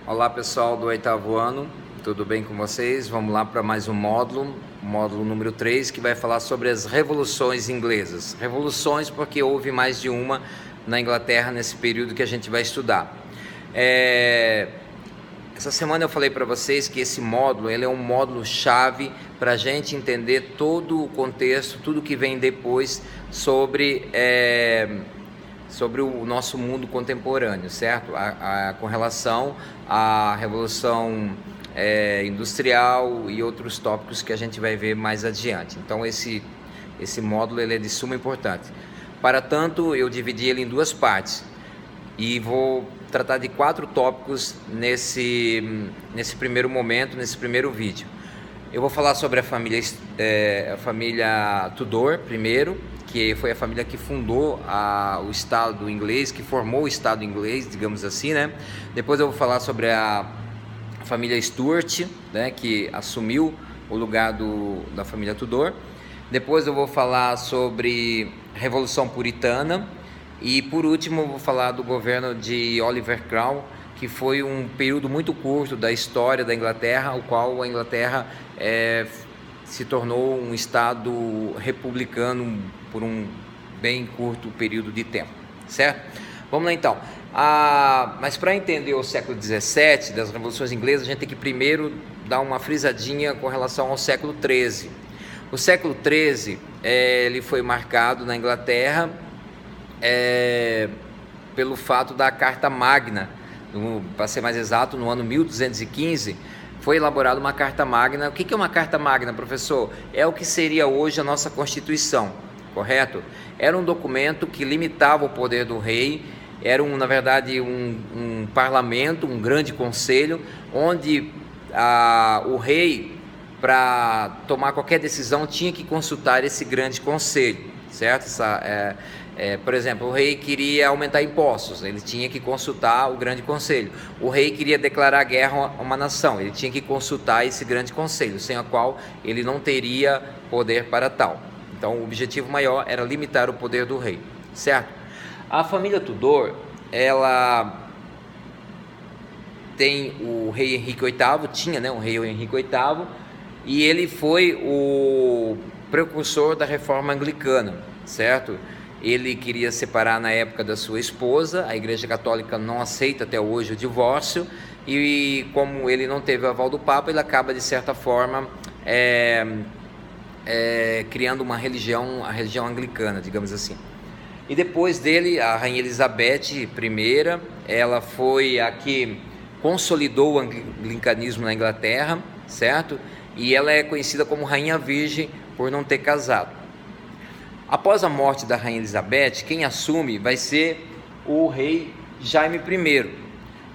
Olá pessoal do oitavo ano, tudo bem com vocês? Vamos lá para mais um módulo, módulo número 3, que vai falar sobre as revoluções inglesas. Revoluções porque houve mais de uma na Inglaterra nesse período que a gente vai estudar. Essa semana eu falei para vocês que esse módulo ele é um módulo chave para a gente entender todo o contexto, tudo que vem depois sobre o nosso mundo contemporâneo, certo? Com relação à Revolução Industrial e outros tópicos que a gente vai ver mais adiante. Então esse módulo ele é de suma importância. Para tanto, eu dividi ele em duas partes e vou tratar de 4 tópicos nesse primeiro momento, nesse primeiro vídeo. Eu vou falar sobre a família Tudor primeiro, que foi a família que fundou o Estado inglês, que formou o Estado inglês, digamos assim, né? Depois eu vou falar sobre a família Stuart, né, que assumiu o lugar da família Tudor. Depois eu vou falar sobre Revolução Puritana. E por último eu vou falar do governo de Oliver Cromwell, que foi um período muito curto da história da Inglaterra, o qual a Inglaterra se tornou um estado republicano por um bem curto período de tempo, certo? Vamos lá então. Mas para entender o século XVII, das revoluções inglesas, a gente tem que primeiro dar uma frisadinha com relação ao século XIII. O século XIII ele foi marcado na Inglaterra pelo fato da Carta Magna. Para ser mais exato, no ano 1215 foi elaborada uma Carta Magna. O que é uma Carta Magna, professor? É o que seria hoje a nossa Constituição, correto? Era um documento que limitava o poder do rei, era na verdade um parlamento, um grande conselho, onde o rei, para tomar qualquer decisão, tinha que consultar esse grande conselho, certo? Por exemplo, o rei queria aumentar impostos, ele tinha que consultar o grande conselho. O rei queria declarar guerra a uma nação, ele tinha que consultar esse grande conselho, sem a qual ele não teria poder para tal. Então o objetivo maior era limitar o poder do rei, certo? A família Tudor, ela tem o rei Henrique VIII, tinha, né, o rei Henrique VIII, e ele foi o precursor da reforma anglicana, certo? Ele queria separar na época da sua esposa, a Igreja Católica não aceita até hoje o divórcio, e como ele não teve o aval do Papa, ele acaba de certa forma criando uma religião, a religião anglicana, digamos assim. E depois dele, a Rainha Elizabeth I, ela foi a que consolidou o anglicanismo na Inglaterra, certo? E ela é conhecida como Rainha Virgem por não ter casado. Após a morte da Rainha Elizabeth, quem assume vai ser o rei Jaime I.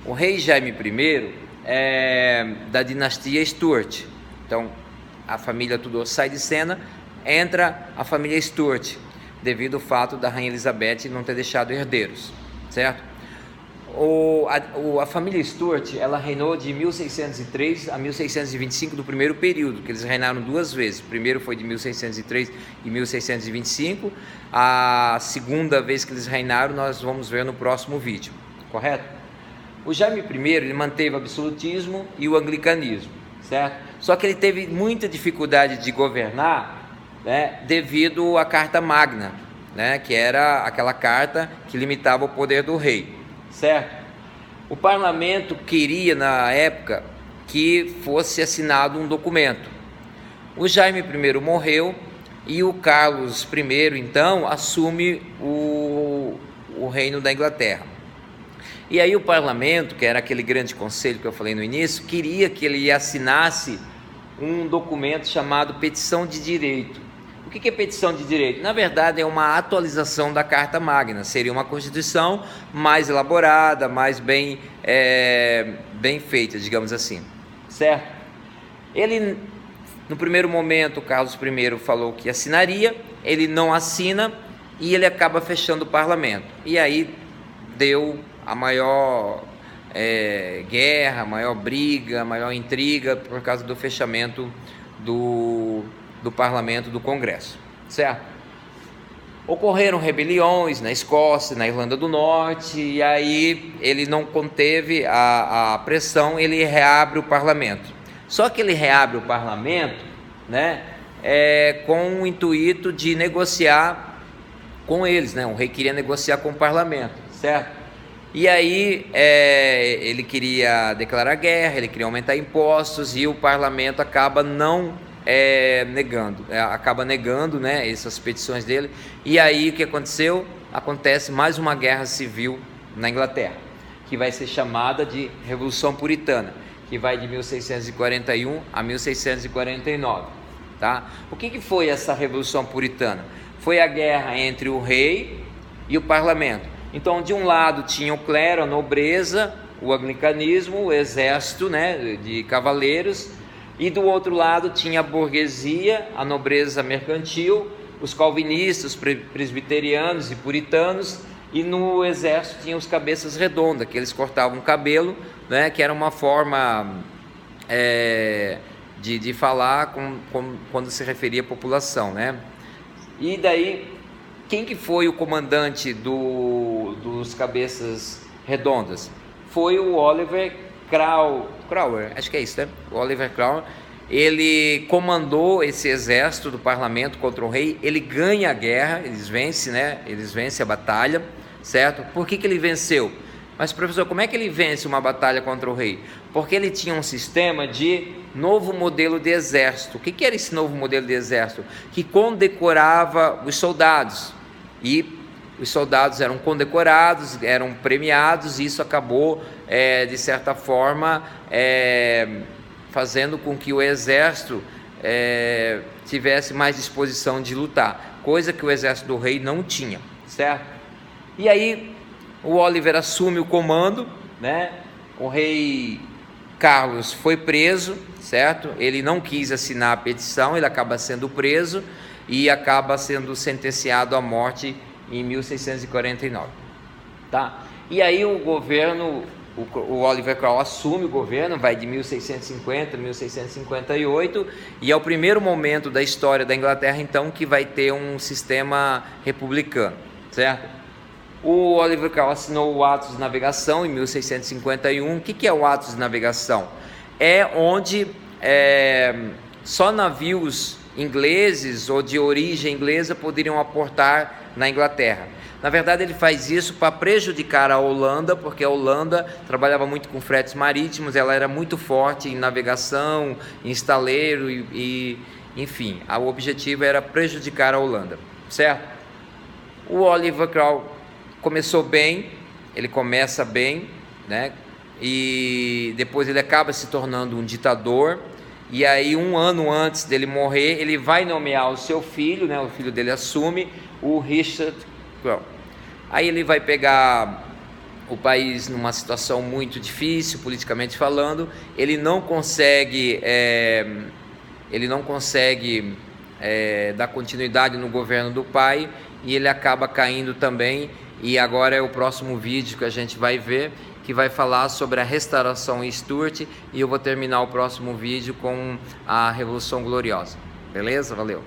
O rei Jaime I é da dinastia Stuart. Então, a família Tudor sai de cena, entra a família Stuart, devido ao fato da Rainha Elizabeth não ter deixado herdeiros, certo? A família Stuart, ela reinou de 1603 a 1625 do primeiro período, que eles reinaram 2 vezes. O primeiro foi de 1603 e 1625. A segunda vez que eles reinaram nós vamos ver no próximo vídeo, correto? O Jaime I, ele manteve o absolutismo e o anglicanismo, certo? Só que ele teve muita dificuldade de governar, né, devido à Carta Magna, né, que era aquela carta que limitava o poder do rei, certo? O parlamento queria na época que fosse assinado um documento. O Jaime I morreu e o Carlos I então assume o reino da Inglaterra. E aí o parlamento, que era aquele grande conselho que eu falei no início, queria que ele assinasse um documento chamado Petição de Direito. O que é petição de direito? Na verdade é uma atualização da Carta Magna, seria uma Constituição mais elaborada, mais bem feita, digamos assim, certo? Ele, no primeiro momento, Carlos I falou que assinaria, ele não assina e ele acaba fechando o parlamento. E aí deu a maior guerra, a maior briga, a maior intriga por causa do fechamento do parlamento, do Congresso, certo? Ocorreram rebeliões na Escócia, na Irlanda do Norte, e aí ele não conteve a pressão, ele reabre o parlamento. Só que ele reabre o parlamento, né, com o intuito de negociar com eles, né? O rei queria negociar com o parlamento, certo? E aí ele queria declarar guerra, ele queria aumentar impostos, e o parlamento acaba negando, né, essas petições dele. E aí o que aconteceu? Acontece mais uma guerra civil na Inglaterra, que vai ser chamada de Revolução Puritana, que vai de 1641 a 1649, tá? O que foi essa Revolução Puritana? Foi a guerra entre o rei e o parlamento. Então, de um lado tinha o clero, a nobreza, o anglicanismo, o exército, né, de cavaleiros, e do outro lado tinha a burguesia, a nobreza mercantil, os calvinistas, presbiterianos e puritanos, e no exército tinha os cabeças redondas, que eles cortavam o cabelo, né, que era uma forma de falar quando se referia à população, né? E daí, quem que foi o comandante dos cabeças redondas? Foi o Oliver Cromwell, acho que é isso, né? O Oliver Cromwell. Ele comandou esse exército do parlamento contra o rei. Ele ganha a guerra, eles vencem, né? Eles vencem a batalha, certo? Por que ele venceu? Mas, professor, como é que ele vence uma batalha contra o rei? Porque ele tinha um sistema de novo modelo de exército. O que era esse novo modelo de exército? Que condecorava os soldados. E os soldados eram condecorados, eram premiados, e isso acabou, de certa forma, fazendo com que o exército tivesse mais disposição de lutar, coisa que o exército do rei não tinha, certo? E aí o Oliver assume o comando, né? O rei Carlos foi preso, certo? Ele não quis assinar a petição, ele acaba sendo preso e acaba sendo sentenciado à morte em 1649, tá? E aí o governo, o Oliver Cromwell assume o governo, vai de 1650 a 1658, e é o primeiro momento da história da Inglaterra, então, que vai ter um sistema republicano, certo? O Oliver Cromwell assinou o Atos de Navegação em 1651. O que é o Atos de Navegação? É onde só navios ingleses ou de origem inglesa poderiam aportar na Inglaterra. Na verdade, ele faz isso para prejudicar a Holanda, porque a Holanda trabalhava muito com fretes marítimos, ela era muito forte em navegação, em estaleiro enfim, o objetivo era prejudicar a Holanda, certo? O Oliver Cromwell começou bem, ele começa bem, né? E depois ele acaba se tornando um ditador. E aí, um ano antes dele morrer, ele vai nomear o seu filho, né? O filho dele assume, o Richard Cromwell. Aí ele vai pegar o país numa situação muito difícil, politicamente falando. Ele não consegue dar continuidade no governo do pai, e ele acaba caindo também. E agora é o próximo vídeo que a gente vai ver, que vai falar sobre a restauração Stuart, e eu vou terminar o próximo vídeo com a Revolução Gloriosa. Beleza? Valeu!